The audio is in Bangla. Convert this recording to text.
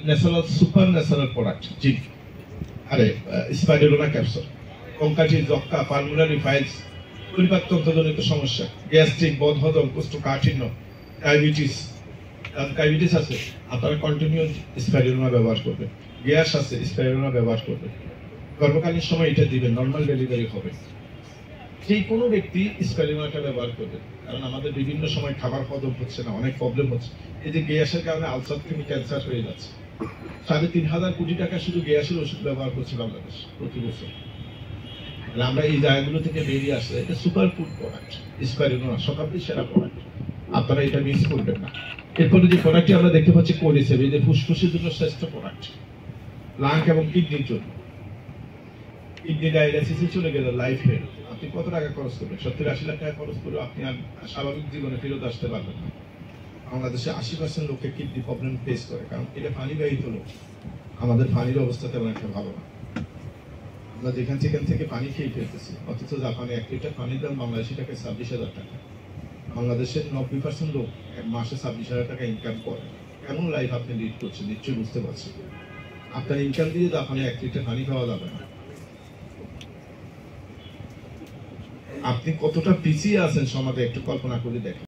ন্যাচারাল সুপার ন্যাচারাল প্রোডাক্ট জি আরে স্পাইরোনা ক্যাপসুল কঙ্কাটি যক্কা পালমোনারি ফাইলস পরিপাকতন্ত্রজনিত সমস্যা গ্যাস্ট্রিক বদহজম কোষ্ঠকাঠিন্য ডায়াবেটিস আছে আপনারা কন্টিনিউ স্পাইরোনা ব্যবহার করবেন গ্যাস আছে স্পাইরোনা ব্যবহার করবেন গর্ভকালীন সময় এটা দিবেন নর্মাল ডেলিভারি হবে যে কোনো ব্যক্তি স্পাইরোনাটা ব্যবহার করবে কারণ আমাদের বিভিন্ন সময় খাবার হজম হচ্ছে না অনেক প্রবলেম হচ্ছে এই যে গ্যাসের কারণে আলসার থেকে ক্যান্সার হয়ে যাচ্ছে ৩,৫০০ কোটি টাকা শুধু গ্যাসের ওষুধ ব্যবহার করছে বাংলাদেশ প্রতি বছর আমরা এই জায়গাগুলো থেকে বেরিয়ে আসলে এটা সুপার ফুড প্রোডাক্ট স্পাইরোনা শতাব্দীর সেরা প্রোডাক্ট আপনারা এটা মিস করবেন না এরপরে যে প্রোডাক্টটি আমরা দেখতে পাচ্ছি কোডিসেভ এই যে ফুসফুসের জন্য শ্রেষ্ঠ প্রোডাক্ট লাং এবং কিডনির জন্য কিডনি ডায়ালাইসিসে চলে গেল লাইফ হেড আপনি কত টাকা খরচ করবেন ৭০-৮০ লাখ টাকা খরচ করে আপনি আর স্বাভাবিক জীবনে ফেরত আসতে পারবেন না বাংলাদেশে ৮০% লোকে কিডনি প্রবলেম ফেস করে কারণ এটা পানিবাহিত লোক আমাদের পানির অবস্থা তেমন একটা ভালো না আমরা যেখান থেকে পানি খেয়ে ফেলতেছি অথচ জাপানে ১ লিটার পানির দাম বাংলাদেশি টাকায় ২৬,০০০ টাকা বাংলাদেশের ৯০% লোক মাসে ২৬,০০০ টাকা ইনকাম করে কেমন লাইফ আপনি লিড করছেন নিশ্চয়ই বুঝতে পারছেন আপনার ইনকাম দিয়ে জাপানে ১ লিটার পানি খাওয়া যাবে না আপনি কতটা পিছিয়ে আছেন সমাজে একটু কল্পনা করে দেখেন